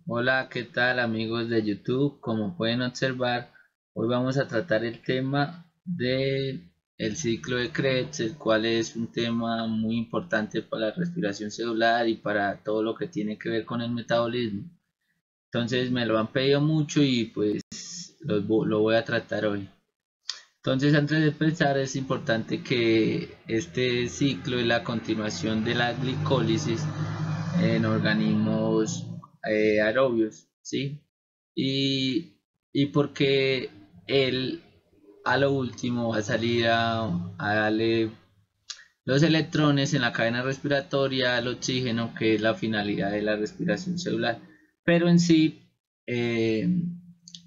Hola, ¿qué tal amigos de YouTube? Como pueden observar, hoy vamos a tratar el tema de el ciclo de Krebs, el cual es un tema muy importante para la respiración celular y para todo lo que tiene que ver con el metabolismo. Entonces me lo han pedido mucho y pues lo voy a tratar hoy. Entonces, antes de empezar, es importante que este ciclo es la continuación de la glicólisis en organismos aerobios, ¿sí? Y porque él a lo último va a salir a darle los electrones en la cadena respiratoria al oxígeno, que es la finalidad de la respiración celular. Pero en sí, eh,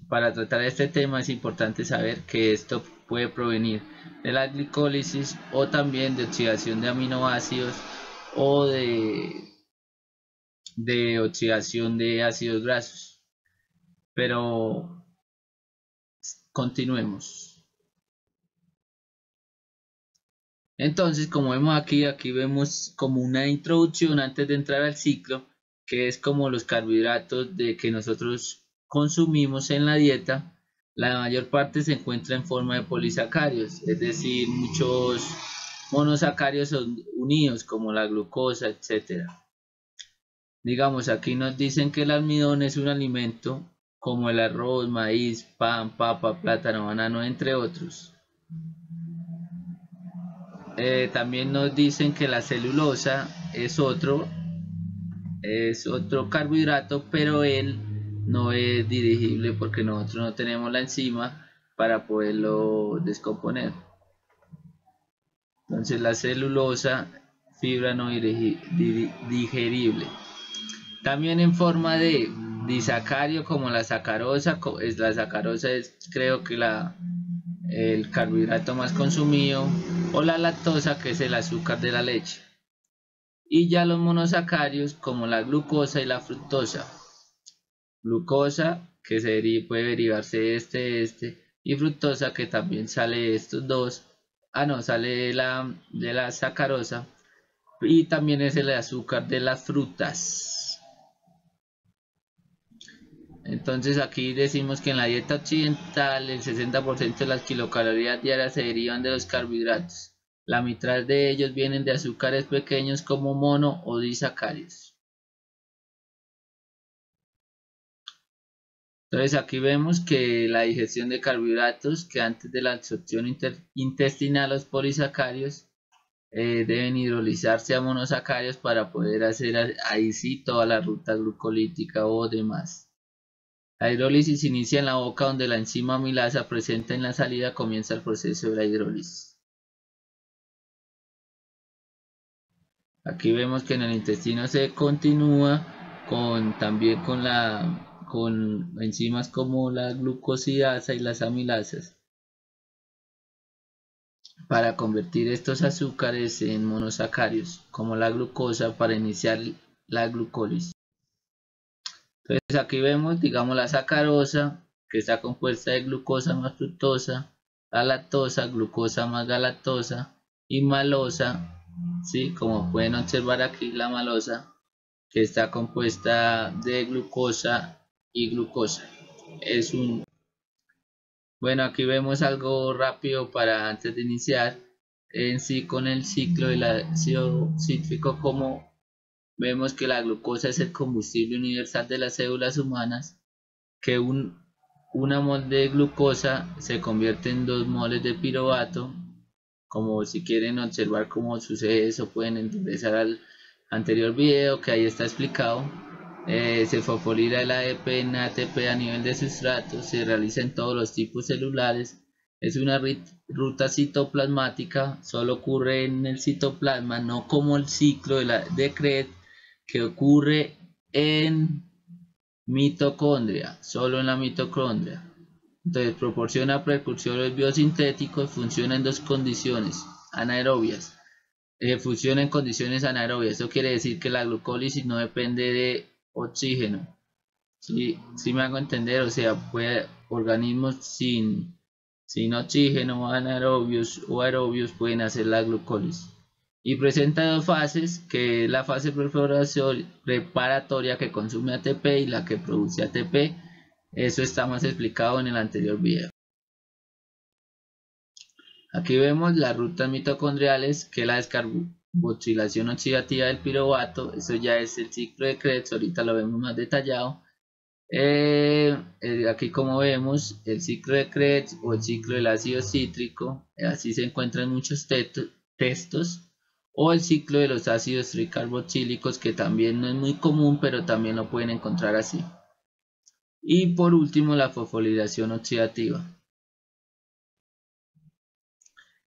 para tratar este tema es importante saber que esto puede provenir de la glicólisis o también de oxidación de aminoácidos o de oxidación de ácidos grasos. Pero continuemos. Entonces, como vemos aquí vemos como una introducción antes de entrar al ciclo, que es como los carbohidratos de que nosotros consumimos en la dieta. La mayor parte se encuentra en forma de polisacáridos, es decir, muchos monosacáridos unidos como la glucosa, etcétera. Digamos, aquí nos dicen que el almidón es un alimento como el arroz, maíz, pan, papa, plátano, banano, entre otros. También nos dicen que la celulosa es otro carbohidrato, pero él no es dirigible porque nosotros no tenemos la enzima para poderlo descomponer. Entonces la celulosa, fibra no digerible. También en forma de disacario como la sacarosa, la sacarosa es creo que el carbohidrato más consumido, o la lactosa, que es el azúcar de la leche. Y ya los monosacarios como la glucosa y la fructosa. Glucosa que puede derivarse de este, y fructosa que también sale de estos dos. No, sale de la sacarosa, y también es el azúcar de las frutas. Entonces aquí decimos que en la dieta occidental el 60% de las kilocalorías diarias se derivan de los carbohidratos. La mitad de ellos vienen de azúcares pequeños como mono o disacáridos. Entonces aquí vemos que la digestión de carbohidratos, que antes de la absorción intestinal los polisacáridos deben hidrolizarse a monosacáridos para poder hacer ahí sí toda la ruta glucolítica o demás. La hidrólisis inicia en la boca, donde la enzima amilasa presente en la salida comienza el proceso de la hidrólisis. Aquí vemos que en el intestino se continúa también con enzimas como la glucosidasa y las amilasas para convertir estos azúcares en monosacáridos, como la glucosa, para iniciar la glucólisis. Entonces aquí vemos, digamos, la sacarosa, que está compuesta de glucosa más fructosa, la lactosa, glucosa más galactosa, y malosa, ¿sí? Como pueden observar aquí, la malosa, que está compuesta de glucosa y glucosa. Bueno, aquí vemos algo rápido para antes de iniciar en sí con el ciclo del ácido cítrico. Como vemos que la glucosa es el combustible universal de las células humanas, que una mol de glucosa se convierte en 2 moles de piruvato. Como si quieren observar cómo sucede eso, pueden ingresar al anterior video que ahí está explicado. Se fosfolira el ADP en ATP a nivel de sustrato, se realiza en todos los tipos celulares, es una ruta citoplasmática, solo ocurre en el citoplasma, no como el ciclo de Krebs, que ocurre en mitocondria, solo en la mitocondria. Entonces proporciona precursores biosintéticos, funciona en dos condiciones anaerobias. Funciona en condiciones anaerobias. Eso quiere decir que la glucólisis no depende de oxígeno. ¿Sí me hago entender? O sea, organismos sin oxígeno, anaerobios o aerobios, pueden hacer la glucólisis. y presenta dos fases, que es la fase preparatoria que consume ATP y la que produce ATP. Eso está más explicado en el anterior video. Aquí vemos las rutas mitocondriales, que es la descarboxilación oxidativa del piruvato. Eso ya es el ciclo de Krebs, ahorita lo vemos más detallado. Aquí como vemos el ciclo de Krebs o el ciclo del ácido cítrico, así se encuentra en muchos textos, o el ciclo de los ácidos tricarboxílicos, que también no es muy común, pero también lo pueden encontrar así. Y por último la fosforilación oxidativa.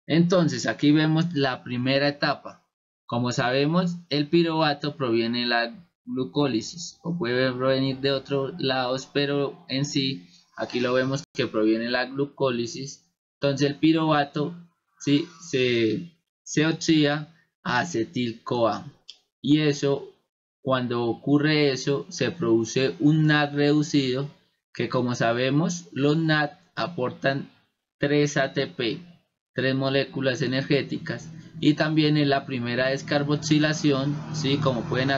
Entonces aquí vemos la primera etapa. Como sabemos, el piruvato proviene de la glucólisis o puede provenir de otros lados, pero en sí aquí lo vemos que proviene de la glucólisis. Entonces el piruvato ¿sí? se oxida a acetil-CoA, y eso, cuando ocurre eso, se produce un NAD reducido, que como sabemos los NAD aportan 3 ATP, 3 moléculas energéticas, y también en la primera descarboxilación, ¿sí? Como pueden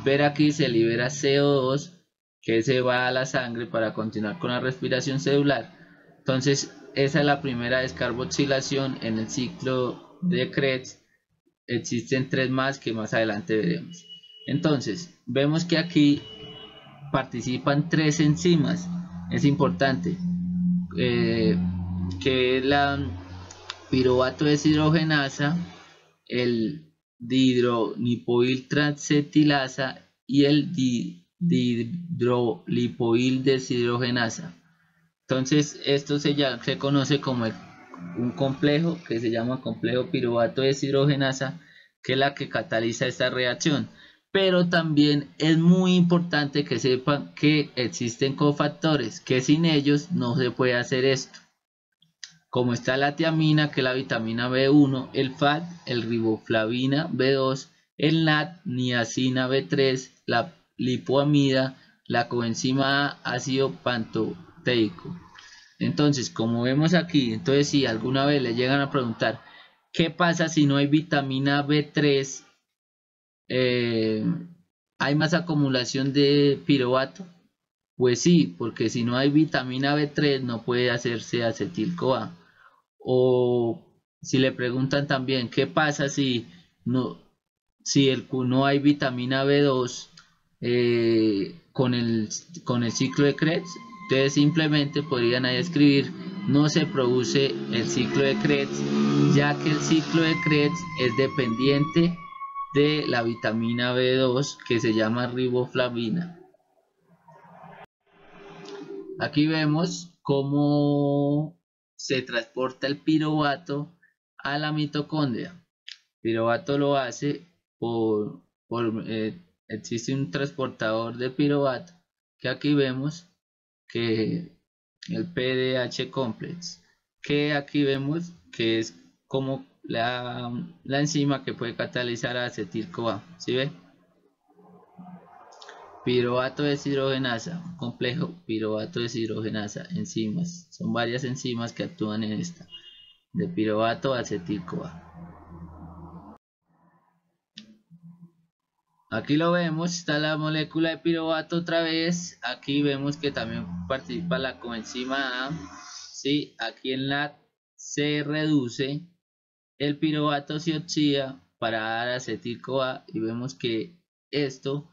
ver aquí se libera CO2, que se va a la sangre para continuar con la respiración celular. Entonces esa es la primera descarboxilación en el ciclo de Krebs. Existen 3 más que más adelante veremos. Entonces vemos que aquí participan 3 enzimas. Es importante que es la piruvato deshidrogenasa, el dihidrolipoil transactilasa y el dihidrolipoil deshidrogenasa. Entonces esto se conoce como un complejo que se llama complejo piruvato deshidrogenasa, que es la que cataliza esta reacción. Pero también es muy importante que sepan que existen cofactores, que sin ellos no se puede hacer esto, como está la tiamina, que es la vitamina B1, el FAT, el riboflavina B2, el NAD, niacina B3, la lipoamida, la coenzima A, ácido pantoteico. Entonces, como vemos aquí, entonces si alguna vez le llegan a preguntar ¿qué pasa si no hay vitamina B3? ¿Hay más acumulación de piruvato? Pues sí, porque si no hay vitamina B3 no puede hacerse acetil-CoA. O si le preguntan también ¿qué pasa si no hay vitamina B2 con el ciclo de Krebs? Entonces simplemente podrían ahí escribir no se produce el ciclo de Krebs, ya que el ciclo de Krebs es dependiente de la vitamina B2, que se llama riboflavina. Aquí vemos cómo se transporta el piruvato a la mitocondria. El piruvato lo hace existe un transportador de piruvato, que aquí vemos que el PDH complex, que aquí vemos que es como la enzima que puede catalizar a acetil-CoA. ¿Sí ve? Piruvato deshidrogenasa, un complejo piruvato deshidrogenasa, enzimas. Son varias enzimas que actúan en esta, de piruvato a acetil-CoA. Aquí lo vemos, está la molécula de piruvato otra vez. Aquí vemos que también participa la coenzima A. ¿Sí? Aquí en la se reduce, el piruvato se oxida para dar acetil-CoA, y vemos que esto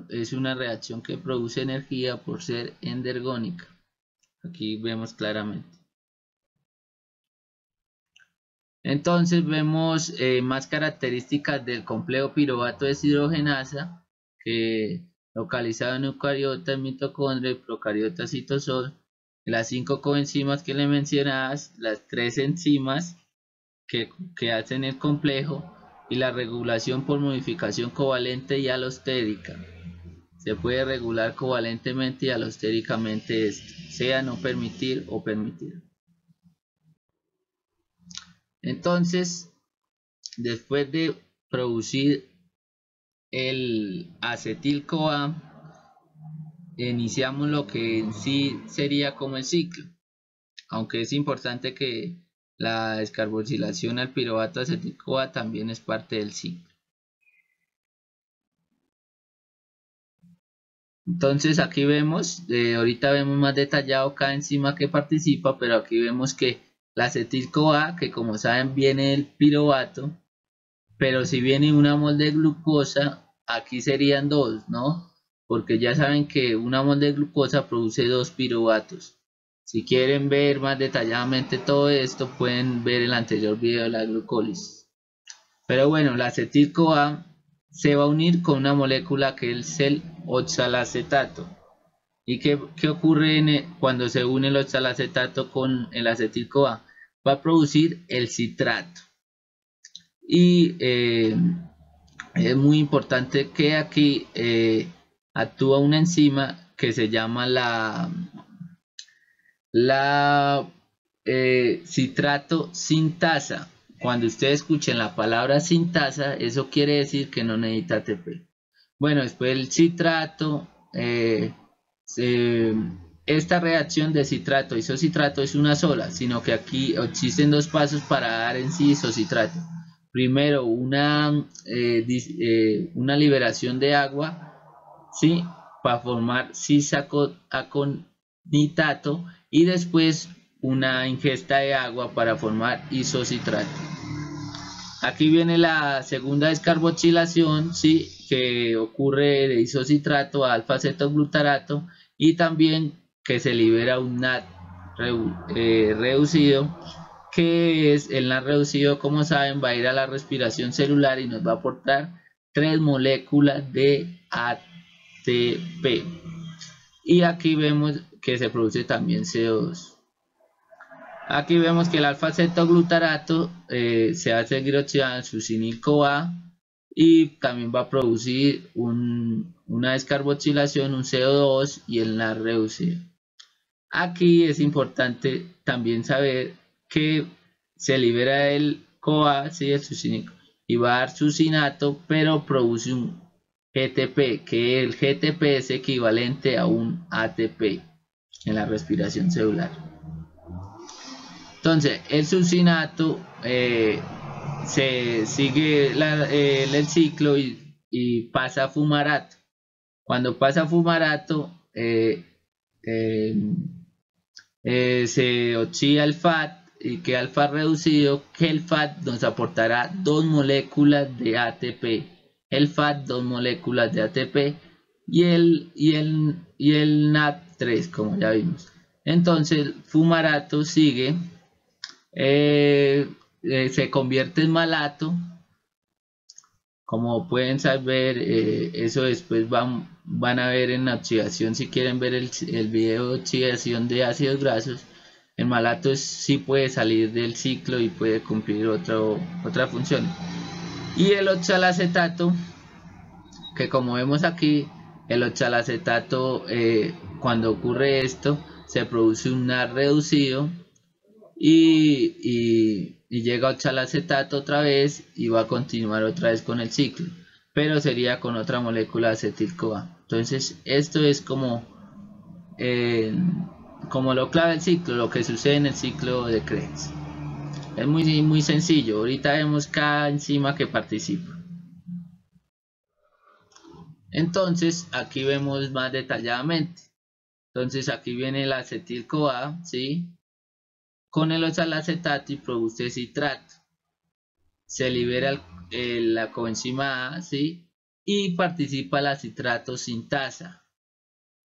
es una reacción que produce energía por ser endergónica. Aquí vemos claramente. Entonces vemos más características del complejo piruvato deshidrogenasa, que localizado en eucariota, en mitocondria, procariota, citosol, las 5 coenzimas que le mencionabas, las 3 enzimas que hacen el complejo, y la regulación por modificación covalente y alostérica. Se puede regular covalentemente y alostéricamente esto, sea no permitir o permitir. Entonces, después de producir el acetil-CoA, iniciamos lo que en sí sería como el ciclo, aunque es importante que la descarboxilación al piruvato acetil-CoA también es parte del ciclo. Entonces aquí vemos, ahorita vemos más detallado cada enzima que participa, pero aquí vemos que la acetil-CoA, que como saben viene del piruvato, pero si viene una mol de glucosa, aquí serían dos, ¿no? Porque ya saben que una mol de glucosa produce 2 piruvatos. Si quieren ver más detalladamente todo esto, pueden ver el anterior video de la glucólisis. Pero bueno, la acetil-CoA se va a unir con una molécula que es el oxalacetato. ¿Y qué ocurre cuando se une el oxalacetato con el acetil-CoA? Va a producir el citrato. Y es muy importante que aquí actúa una enzima que se llama la citrato sintasa. Cuando ustedes escuchen la palabra sintasa, eso quiere decir que no necesita ATP. Bueno, después el citrato, esta reacción de citrato y isocitrato es una sola, sino que aquí existen 2 pasos para dar en sí isocitrato. Primero, una liberación de agua, ¿sí? Para formar cis-aconitato, y después una ingesta de agua para formar isocitrato. Aquí viene la segunda descarboxilación, ¿sí? Que ocurre de isocitrato a alfa-cetoglutarato, y también que se libera un NAD reducido, que es el NAD reducido, como saben, va a ir a la respiración celular y nos va a aportar 3 moléculas de ATP. Y aquí vemos que se produce también CO2. Aquí vemos que el alfa-cetoglutarato se va a seguir oxidando en succinil-CoA y también va a producir una descarboxilación, un CO2 y el NAD reducido. Aquí es importante también saber que se libera el CoA, ¿sí? El succinil, y va a dar succinato, pero produce un GTP, que el GTP es equivalente a un ATP en la respiración celular. Entonces, el succinato se sigue el ciclo y pasa a fumarato. Cuando pasa a fumarato, se oxida el FAT y queda el FAT reducido, que el FAT nos aportará 2 moléculas de ATP. El FAT 2 moléculas de ATP y el NAD 3, como ya vimos. Entonces, fumarato sigue. Se convierte en malato, como pueden saber. Eso después van a ver en la oxidación. Si quieren ver el video de oxidación de ácidos grasos, el malato sí puede salir del ciclo y puede cumplir otra función. Y el oxalacetato, que como vemos aquí, el oxalacetato, cuando ocurre esto, se produce un NAD reducido y llega oxalacetato otra vez y va a continuar otra vez con el ciclo, pero sería con otra molécula de acetil-CoA. Entonces esto es como lo clave del ciclo, lo que sucede en el ciclo de Krebs. Es muy sencillo. Ahorita vemos cada enzima que participa. Entonces aquí vemos más detalladamente. Entonces aquí viene el acetil-CoA, ¿sí? Con el oxalacetato y produce citrato. Se libera la coenzima A, ¿sí? Y participa la citrato sintasa.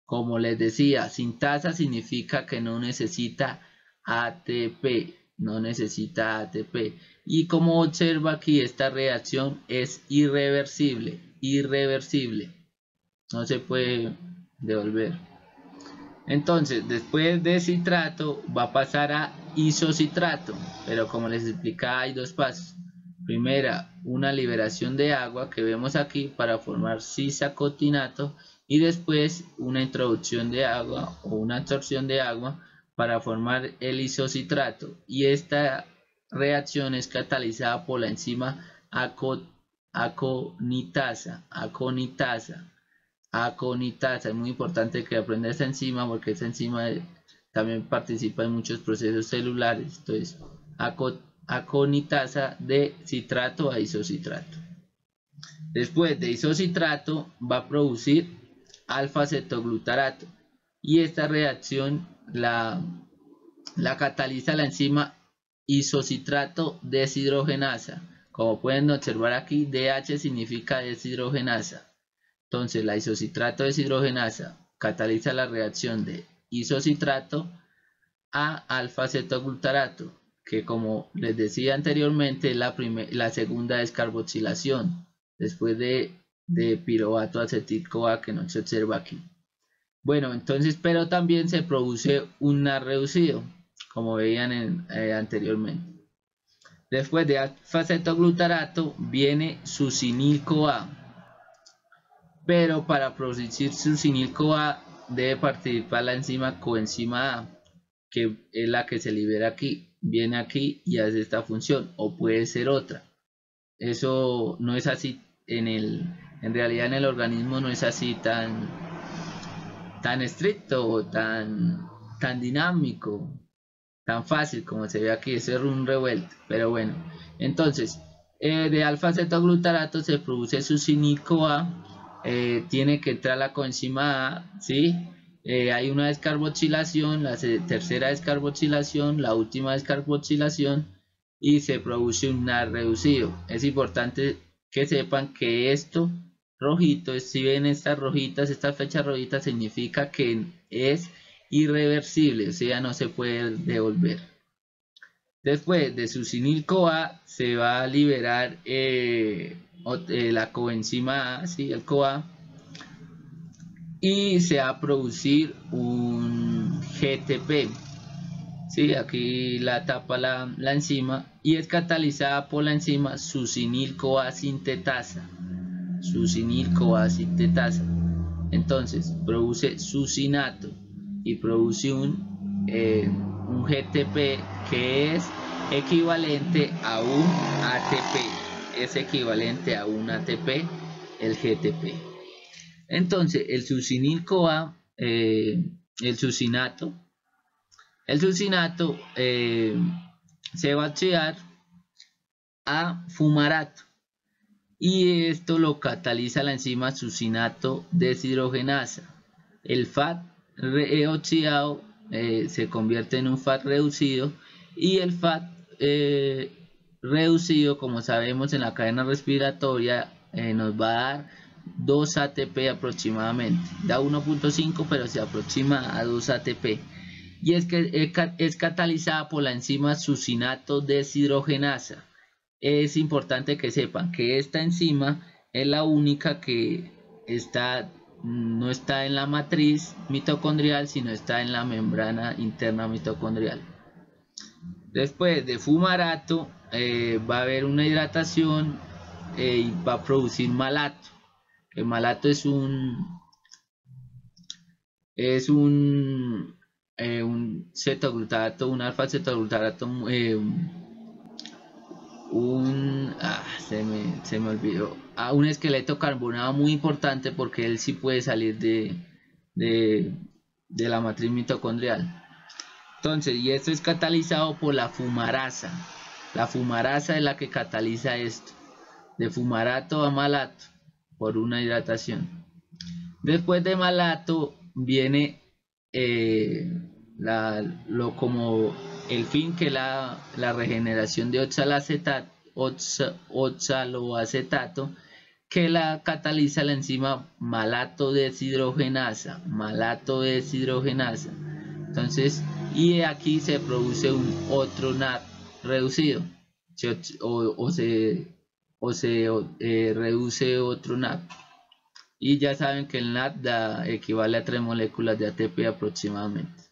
Como les decía, sintasa significa que no necesita ATP, y como observa aquí, esta reacción es irreversible, no se puede devolver. Entonces, después de citrato va a pasar a isocitrato, pero como les explicaba, hay 2 pasos. Primera, una liberación de agua que vemos aquí para formar cis-acotinato, y después una introducción de agua o una absorción de agua para formar el isocitrato, y esta reacción es catalizada por la enzima aconitasa. Es muy importante que aprenda esta enzima porque esta enzima también participa en muchos procesos celulares. Entonces, aconitasa de citrato a isocitrato. Después de isocitrato va a producir alfa-cetoglutarato y esta reacción la cataliza la enzima isocitrato deshidrogenasa. Como pueden observar aquí, DH significa deshidrogenasa. Entonces la isocitrato deshidrogenasa cataliza la reacción de isocitrato a alfa-cetoglutarato, que como les decía anteriormente, la segunda descarboxilación después de piruvato acetil-CoA que no se observa aquí. Bueno, entonces, pero también se produce un NAD reducido, como veían anteriormente. Después de alfa-cetoglutarato viene succinil-CoA, pero para producir succinil-CoA debe participar la enzima coenzima A, que es la que se libera aquí, viene aquí y hace esta función, o puede ser otra. Eso no es así en realidad en el organismo no es así tan estricto o tan dinámico, tan fácil como se ve aquí. Eso es un revuelto, pero bueno. Entonces, de alfa-cetoglutarato se produce succinil-CoA, tiene que entrar la coenzima A, ¿sí? Hay una descarboxilación, la tercera descarboxilación, la última descarboxilación y se produce un NAD reducido. Es importante que sepan que esto rojito, si ven estas rojitas, estas flechas rojitas, significa que es irreversible, o sea, no se puede devolver. Después de succinil-CoA se va a liberar la coenzima A, ¿sí? El CoA, y se va a producir un GTP, ¿sí? Aquí la tapa la enzima y es catalizada por la enzima succinil-CoA sintetasa. Succinil-CoA sintetasa. Entonces produce succinato y produce un GTP que es equivalente a un ATP. Es equivalente a un ATP el GTP. Entonces el succinil-CoA, el succinato se va a oxidar a fumarato y esto lo cataliza la enzima succinato deshidrogenasa. El FAT oxidado se convierte en un FAT reducido y el FAT reducido, como sabemos, en la cadena respiratoria nos va a dar 2 ATP aproximadamente. Da 1.5 pero se aproxima a 2 ATP. Y es que es catalizada por la enzima succinato deshidrogenasa. Es importante que sepan que esta enzima es la única que no está en la matriz mitocondrial, sino está en la membrana interna mitocondrial. Después de fumarato va a haber una hidratación y va a producir malato. El malato es un cetoglutarato, un alfa-cetoglutarato, se me olvidó, un esqueleto carbonado muy importante porque él sí puede salir de la matriz mitocondrial. Entonces, y esto es catalizado por la fumarasa. La fumarasa es la que cataliza esto, de fumarato a malato, por una hidratación. Después de malato viene como el fin, que es la regeneración de oxaloacetato, que la cataliza la enzima malato deshidrogenasa. Entonces, y aquí se produce un otro NAD reducido, o se reduce otro NAD. Y ya saben que el NAD equivale a 3 moléculas de ATP aproximadamente.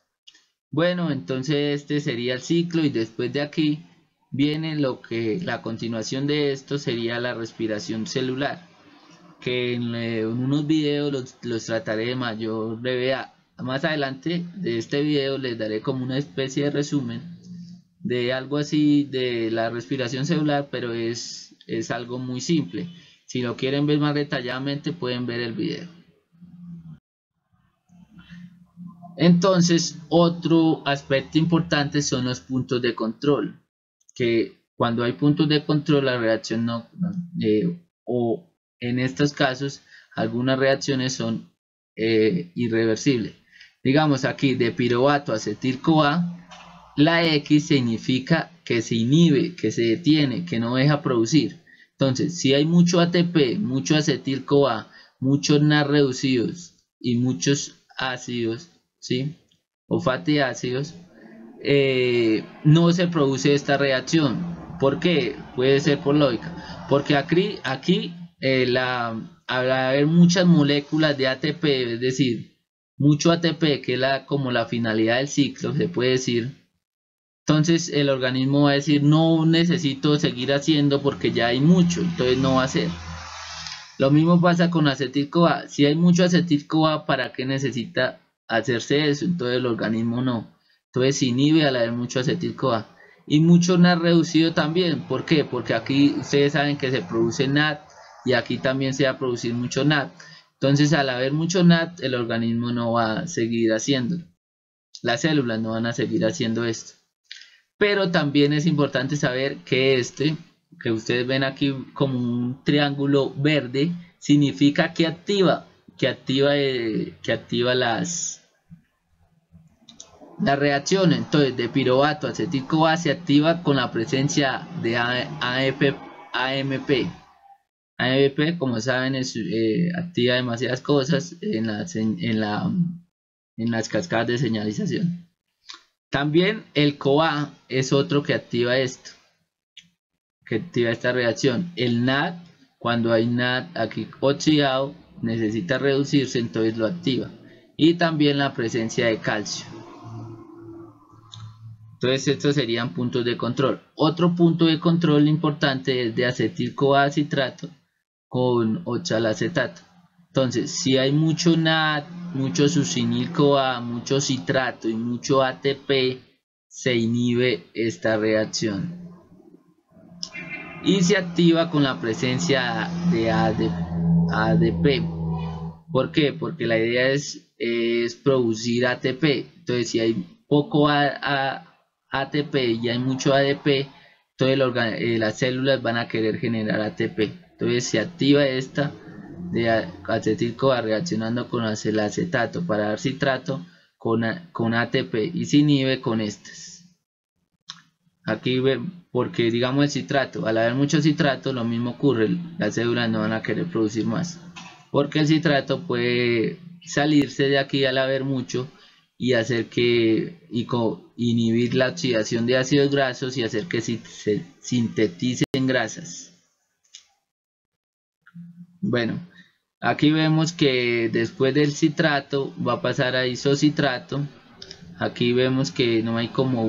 Bueno, entonces este sería el ciclo y después de aquí viene la continuación de esto sería la respiración celular, que en unos videos los trataré de mayor brevedad. Más adelante de este video les daré como una especie de resumen de algo así de la respiración celular, pero es algo muy simple. Si lo quieren ver más detalladamente pueden ver el video. Entonces, otro aspecto importante son los puntos de control. que cuando hay puntos de control la reacción o en estos casos algunas reacciones son irreversibles. Digamos aquí de piruvato a acetil-CoA, la X significa que se inhibe, que se detiene, que no deja producir. Entonces, si hay mucho ATP, mucho acetil-CoA, muchos NAD reducidos y muchos ácidos, ¿sí? O fatty ácidos, no se produce esta reacción. ¿Por qué? Puede ser por lógica. Porque aquí al haber muchas moléculas de ATP, es decir, mucho ATP, que es como la finalidad del ciclo, se puede decir, entonces el organismo va a decir, no necesito seguir haciendo porque ya hay mucho, entonces no va a hacer. Lo mismo pasa con acetil-CoA. Si hay mucho acetil-CoA, ¿para qué necesita hacerse eso? Entonces el organismo no. Entonces se inhibe al haber mucho acetil-CoA. Y mucho NAD reducido también. ¿Por qué? Porque aquí ustedes saben que se produce NAD y aquí también se va a producir mucho NAD. Entonces al haber mucho NAD, el organismo no va a seguir haciéndolo. Las células no van a seguir haciendo esto. Pero también es importante saber que que ustedes ven aquí como un triángulo verde, significa que activa las reacciones. Entonces de piruvato a acetil-CoA se activa con la presencia de AMP. AMP, como saben, activa demasiadas cosas en las cascadas de señalización. También el CoA es otro que activa esto, que activa esta reacción. El NAD, cuando hay NAD aquí oxidado, necesita reducirse, entonces lo activa. Y también la presencia de calcio. Entonces estos serían puntos de control. Otro punto de control importante es de acetil-CoA citrato con oxalacetato. Entonces, si hay mucho NAD, mucho succinil-CoA, mucho citrato y mucho ATP, se inhibe esta reacción. Y se activa con la presencia de ADP. ¿Por qué? Porque la idea es producir ATP. Entonces, si hay poco ATP y hay mucho ADP, entonces las células van a querer generar ATP. Entonces, se activa esta de acetil-CoA reaccionando con el acetato para dar citrato con ATP y se inhibe con estas. Aquí porque digamos el citrato, al haber mucho citrato lo mismo ocurre, las células no van a querer producir más, porque el citrato puede salirse de aquí al haber mucho y hacer que inhibir la oxidación de ácidos grasos y hacer que se sinteticen grasas. Bueno, aquí vemos que después del citrato va a pasar a isocitrato. Aquí vemos que no hay como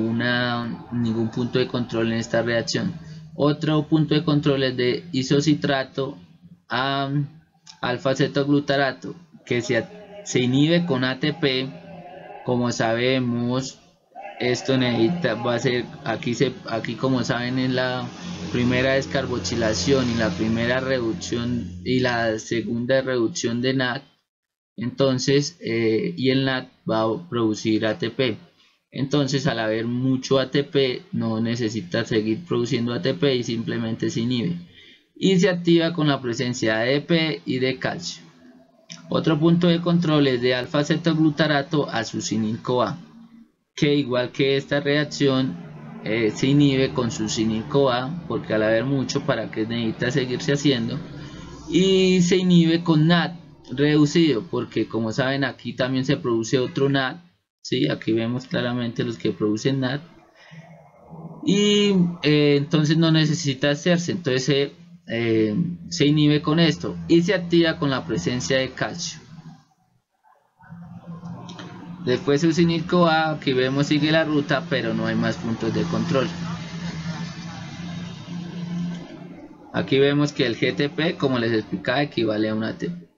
ningún punto de control en esta reacción. Otro punto de control es de isocitrato a alfa-cetoglutarato, que se inhibe con ATP. Como sabemos, esto va a ser, aquí como saben, es la primera descarboxilación y la primera reducción y la segunda reducción de NAD. Entonces, y el NAD va a producir ATP. Entonces, al haber mucho ATP, no necesita seguir produciendo ATP y simplemente se inhibe. Y se activa con la presencia de ADP y de calcio. Otro punto de control es de alfa-cetoglutarato a succinil-CoA, que igual que esta reacción se inhibe con succinil-CoA, porque al haber mucho, ¿para qué necesita seguirse haciendo? Y se inhibe con NAD reducido, porque como saben aquí también se produce otro NAD, ¿sí? Aquí vemos claramente los que producen NAD y entonces no necesita hacerse, entonces se inhibe con esto y se activa con la presencia de calcio. Después succinil-CoA, aquí vemos sigue la ruta, pero no hay más puntos de control. Aquí vemos que el GTP, como les explicaba, equivale a un ATP.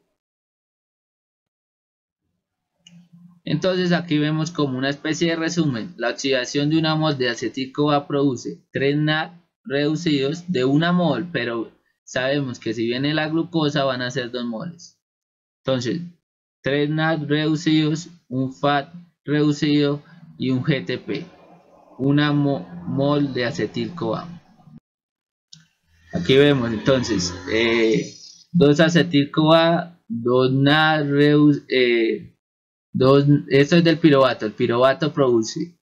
Entonces aquí vemos como una especie de resumen. La oxidación de una mol de acetil-CoA produce 3 NAD reducidos de 1 mol, pero sabemos que si viene la glucosa van a ser 2 moles. Entonces, 3 NAD reducidos, un FAT reducido y un GTP. una mol de acetil-CoA. Aquí vemos entonces 2 acetil-CoA, 2 NAD, esto es del piruvato. El piruvato produce,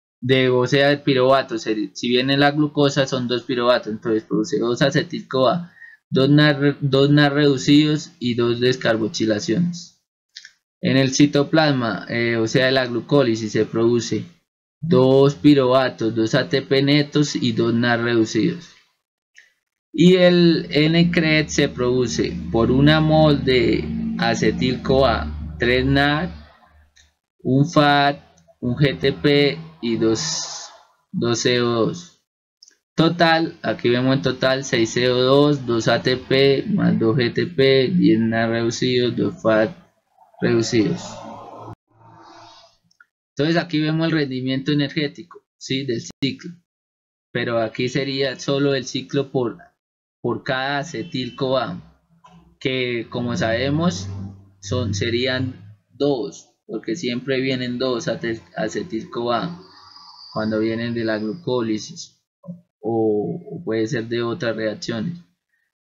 o sea, el piruvato, si viene la glucosa son 2 piruvatos, entonces produce 2 acetil-CoA, 2 NAD reducidos y 2 descarboxilaciones. En el citoplasma, o sea, de la glucólisis, se produce 2 piruvatos, 2 ATP netos y 2 NAD reducidos. Y el N-CREAT se produce por una mol de acetil-CoA, 3 NAD, un FAT, un GTP y 2 CO2. Total, aquí vemos en total 6 CO2, 2 ATP más 2 GTP, 10 NAD reducidos, 2 FAT reducidos. Entonces aquí vemos el rendimiento energético, ¿sí?, del ciclo. Pero aquí sería solo el ciclo por cada acetil-CoA, que como sabemos serían 2, porque siempre vienen 2 acetil-CoA cuando vienen de la glucólisis o puede ser de otras reacciones.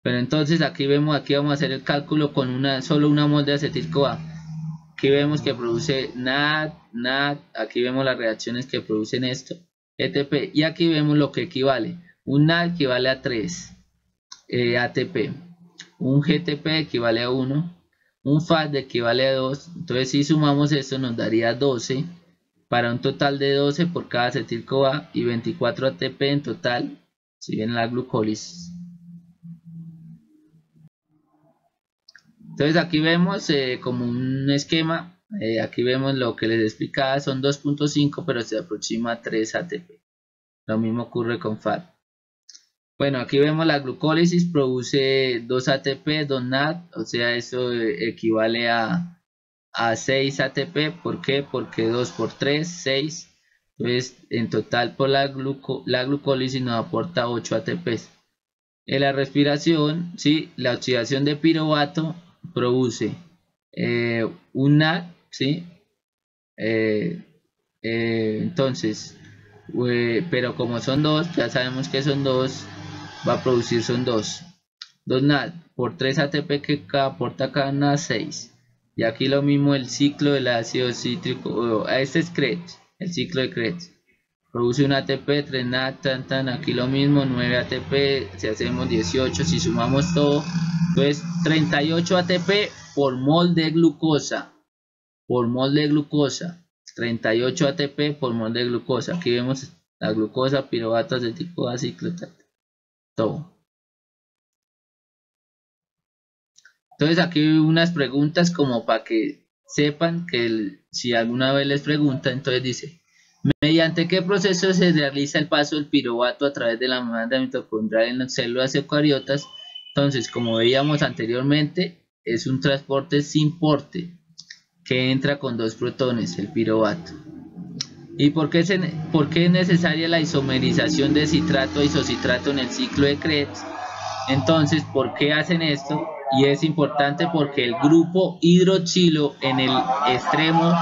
Pero entonces aquí vamos a hacer el cálculo con solo una mol de acetil-CoA. Aquí vemos que produce NAD, aquí vemos las reacciones que producen esto, ETP, y aquí vemos lo que equivale. Un NAD equivale a 3 ATP, un GTP equivale a 1, un FAT equivale a 2, entonces si sumamos esto nos daría 12, para un total de 12 por cada acetil-CoA y 24 ATP en total, si viene la glucólisis. Entonces aquí vemos como un esquema, aquí vemos lo que les explicaba, son 2.5 pero se aproxima a 3 ATP. Lo mismo ocurre con FAT. Bueno, aquí vemos la glucólisis, produce 2 ATP, 2 NAD, o sea, eso equivale a 6 ATP. ¿Por qué? Porque 2 por 3, 6. Entonces, en total por la glucólisis nos aporta 8 ATP. En la respiración, ¿sí?, la oxidación de piruvato produce un NAD, ¿sí? Entonces, pero como son 2, ya sabemos que son 2, va a producir son 2 NAD por 3 ATP que aporta cada NAD 6. Y aquí lo mismo el ciclo del ácido cítrico, este es Krebs, el ciclo de Krebs. Produce un ATP, 3 NAD, aquí lo mismo, 9 ATP, si hacemos 18, si sumamos todo, entonces 38 ATP por mol de glucosa, 38 ATP por mol de glucosa. Aquí vemos la glucosa, piruvato, acetil-CoA, ciclotal, todo. Entonces aquí unas preguntas como para que sepan que si alguna vez les pregunta, entonces dice, ¿mediante qué proceso se realiza el paso del piruvato a través de la membrana mitocondrial en las células eucariotas? Entonces, como veíamos anteriormente, es un transporte sin porte que entra con 2 protones, el piruvato. ¿Y por qué es necesaria la isomerización de citrato a isocitrato en el ciclo de Krebs? Entonces, ¿por qué hacen esto? Y es importante porque el grupo hidroxilo en el extremo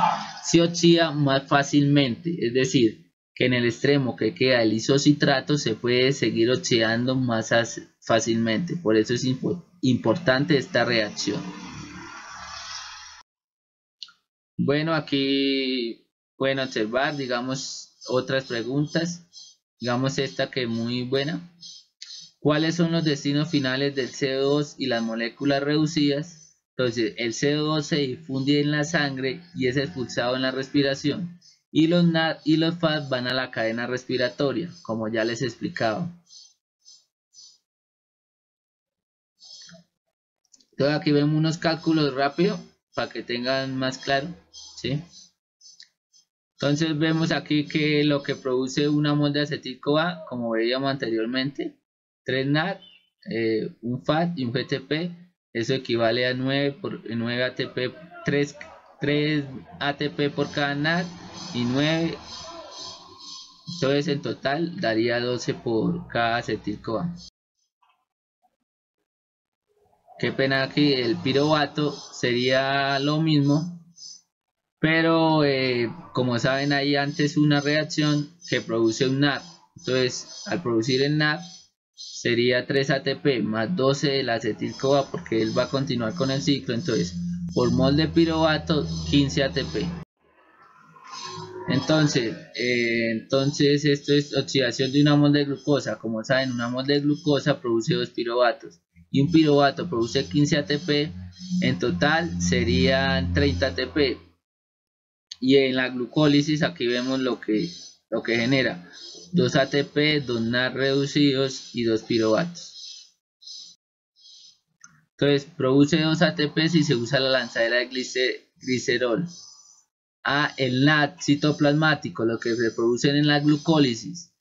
se oxida más fácilmente, es decir, que en el extremo que queda el isocitrato se puede seguir oxidando más fácilmente. Por eso es importante esta reacción. Bueno, aquí pueden observar, digamos, otras preguntas. Digamos esta que es muy buena. ¿Cuáles son los destinos finales del CO2 y las moléculas reducidas? Entonces, el CO2 se difunde en la sangre y es expulsado en la respiración. Y los NAD y los FAT van a la cadena respiratoria, como ya les explicaba. Entonces, aquí vemos unos cálculos rápidos para que tengan más claro, ¿sí? Entonces, vemos aquí que lo que produce una mol de acetil-CoA, como veíamos anteriormente, 3 NAD, un FAT y un GTP, eso equivale a 9 ATP, 3 ATP por cada NAD y 9, entonces en total daría 12 por cada acetil-CoA. Qué pena aquí, el piruvato sería lo mismo, pero como saben hay antes una reacción que produce un NAD. Entonces al producir el NAD sería 3 ATP más 12 del acetil-CoA, porque él va a continuar con el ciclo. Entonces por mol de piruvato 15 ATP. Entonces esto es oxidación de una mol de glucosa. Como saben, una mol de glucosa produce 2 piruvatos y un piruvato produce 15 ATP. En total serían 30 ATP. Y en la glucólisis aquí vemos lo que genera: 2 ATP, 2 NAD reducidos y 2 piruvatos. Entonces produce 2 ATP si se usa la lanzadera de glicerol. El NAD citoplasmático, lo que se producen en la glucólisis,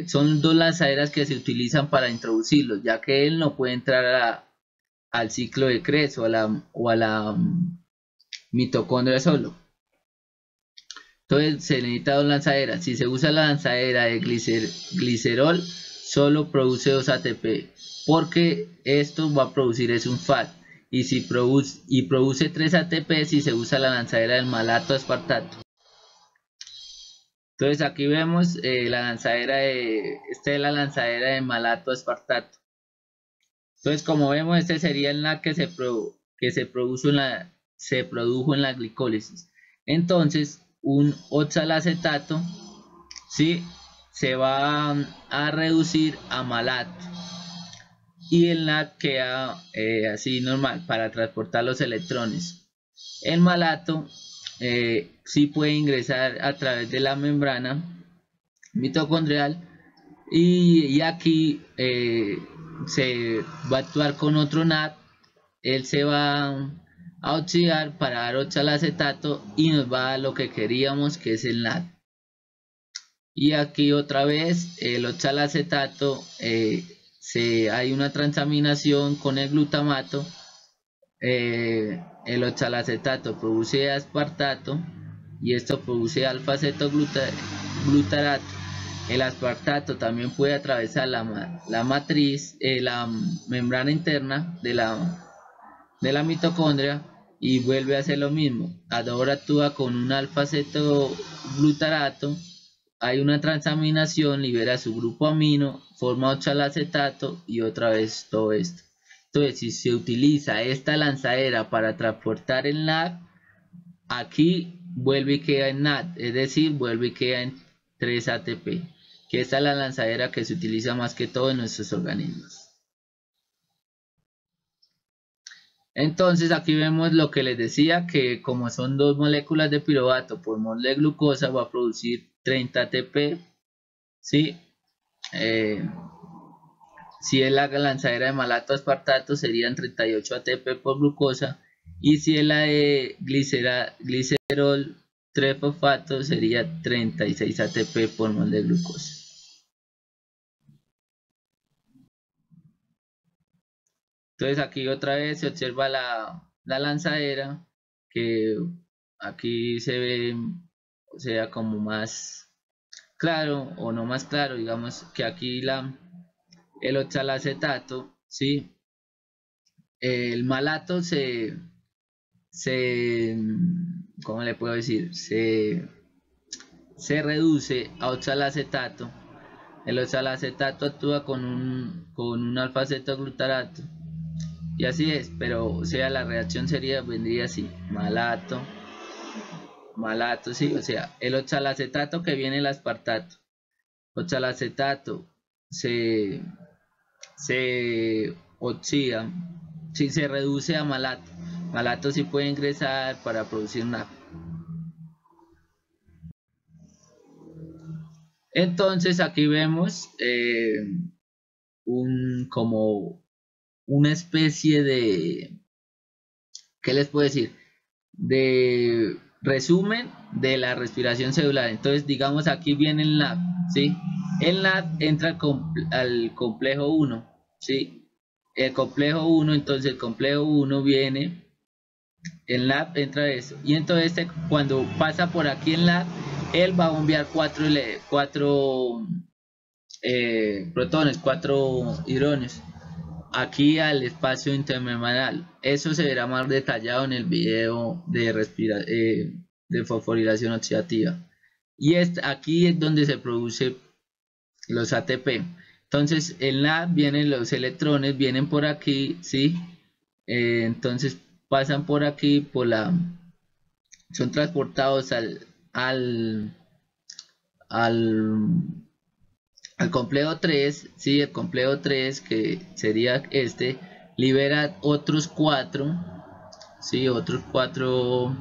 son 2 lanzaderas que se utilizan para introducirlos, ya que él no puede entrar al ciclo de Krebs o a la mitocondria solo. Entonces se necesita 2 lanzaderas. Si se usa la lanzadera de glicerol, solo produce 2 ATP, porque esto va a producir un FAT. Y produce 3 ATP si se usa la lanzadera del malato aspartato. Entonces aquí vemos la lanzadera esta es la lanzadera de malato aspartato. Entonces como vemos, este sería el NAD que se produjo en la glicólisis. Entonces un oxalacetato, ¿sí?, se va a reducir a malato, y el NAD queda así normal para transportar los electrones. El malato sí puede ingresar a través de la membrana mitocondrial, y aquí se va a actuar con otro NAD. Él se va a oxidar para dar oxalacetato y nos va a dar lo que queríamos, que es el NAD. Y aquí otra vez el oxalacetato, hay una transaminación con el glutamato. El oxalacetato produce aspartato y esto produce alfa-acetoglutarato. El aspartato también puede atravesar la matriz, la membrana interna de la mitocondria, y vuelve a hacer lo mismo. Ahora actúa con un alfa-acetoglutarato, hay una transaminación, libera su grupo amino, forma oxalacetato y otra vez todo esto. Entonces si se utiliza esta lanzadera para transportar el NAD, aquí vuelve y queda en NAD, es decir, vuelve y queda en 3 ATP, que esta es la lanzadera que se utiliza más que todo en nuestros organismos. Entonces aquí vemos lo que les decía, que como son 2 moléculas de piruvato por mol de glucosa, va a producir 30 ATP, ¿sí? Si es la lanzadera de malato aspartato serían 38 ATP por glucosa, y si es la de glicerol trifosfato sería 36 ATP por mol de glucosa. Entonces aquí otra vez se observa la lanzadera, que aquí se ve, o sea, como más claro o no más claro, digamos que aquí el oxalacetato, ¿sí? El malato ¿cómo le puedo decir? Se reduce a oxalacetato. El oxalacetato actúa con un alfa-acetoglutarato, y así es, pero o sea, la reacción vendría así: malato, sí, o sea, el oxalacetato que viene el aspartato. Oxalacetato se oxida, si se reduce a malato. Malato sí puede ingresar para producir NAD. Entonces aquí vemos como una especie de, ¿qué les puedo decir?, de resumen de la respiración celular. Entonces digamos aquí viene el NAD, ¿sí? El NAD entra al complejo 1, ¿sí? El complejo 1, entonces el complejo 1 viene, el NAD entra a eso, y entonces cuando pasa por aquí el NAD, él va a bombear 4 protones, 4 hidrógenos. aquí al espacio intermembranal. Eso se verá más detallado en el video de fosforilación oxidativa. Y aquí es donde se produce los ATP. Entonces en la vienen los electrones, vienen por aquí, ¿sí? Entonces pasan por aquí, son transportados al complejo 3, ¿sí? El complejo 3, que sería este, libera otros 4, ¿sí? Otros 4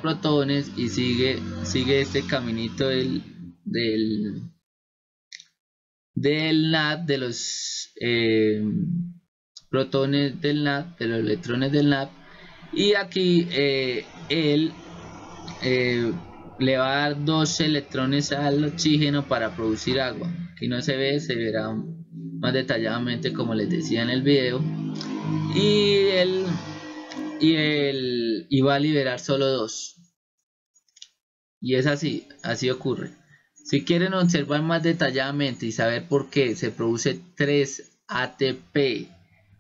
protones, y sigue este caminito del NAD, de los protones del NAD, de los electrones del NAD, y aquí él le va a dar 2 electrones al oxígeno para producir agua. Aquí no se ve, se verá más detalladamente como les decía en el video, y va a liberar solo 2, y es así ocurre. Si quieren observar más detalladamente y saber por qué se produce 3 ATP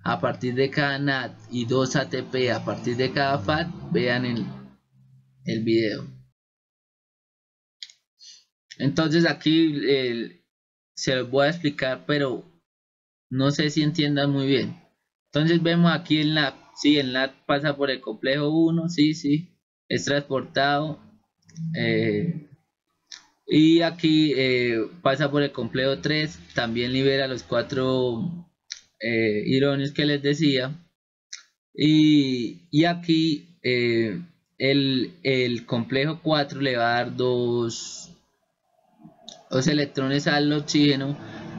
a partir de cada NAD y 2 ATP a partir de cada FAT, vean el video. Entonces aquí se los voy a explicar, pero no sé si entiendan muy bien. Entonces vemos aquí el NAD, sí, el NAD pasa por el complejo 1, sí, es transportado, y aquí pasa por el complejo 3, también libera los 4 hidrógenos que les decía, y aquí el complejo 4 le va a dar 2 electrones al oxígeno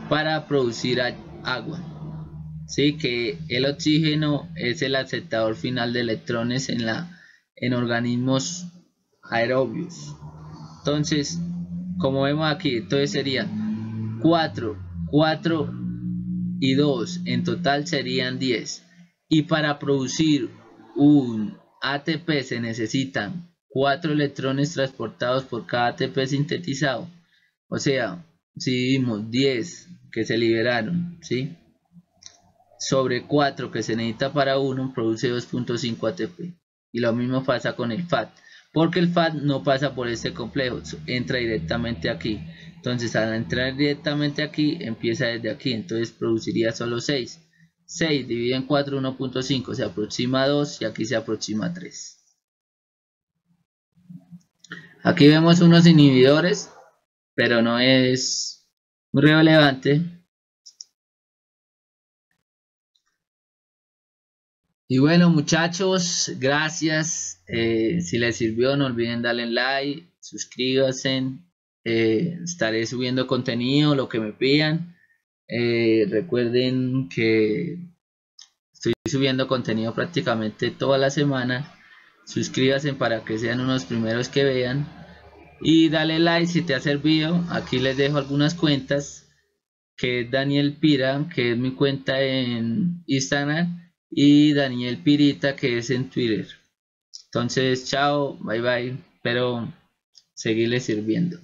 para producir agua, ¿sí? Que el oxígeno es el aceptador final de electrones en organismos aerobios. Entonces, como vemos aquí, entonces sería 4 y 2, en total serían 10, y para producir un ATP se necesitan 4 electrones transportados por cada ATP sintetizado. O sea, si dividimos 10 que se liberaron, ¿sí?, sobre 4 que se necesita para 1, produce 2.5 ATP. Y lo mismo pasa con el FAT, porque el FAT no pasa por este complejo, entra directamente aquí. Entonces al entrar directamente aquí, empieza desde aquí, entonces produciría solo 6. 6 dividido en 4, 1.5, se aproxima a 2, y aquí se aproxima a 3. Aquí vemos unos inhibidores, pero no es muy relevante. Y bueno, muchachos, gracias. Si les sirvió, no olviden darle like, suscríbanse. Estaré subiendo contenido, lo que me pidan. Recuerden que estoy subiendo contenido prácticamente toda la semana. Suscríbanse para que sean unos primeros que vean. Y dale like si te ha servido. Aquí les dejo algunas cuentas, que es Daniel Pira, que es mi cuenta en Instagram, y Daniel Pirita, que es en Twitter. Entonces, chao, bye bye, espero seguirles sirviendo.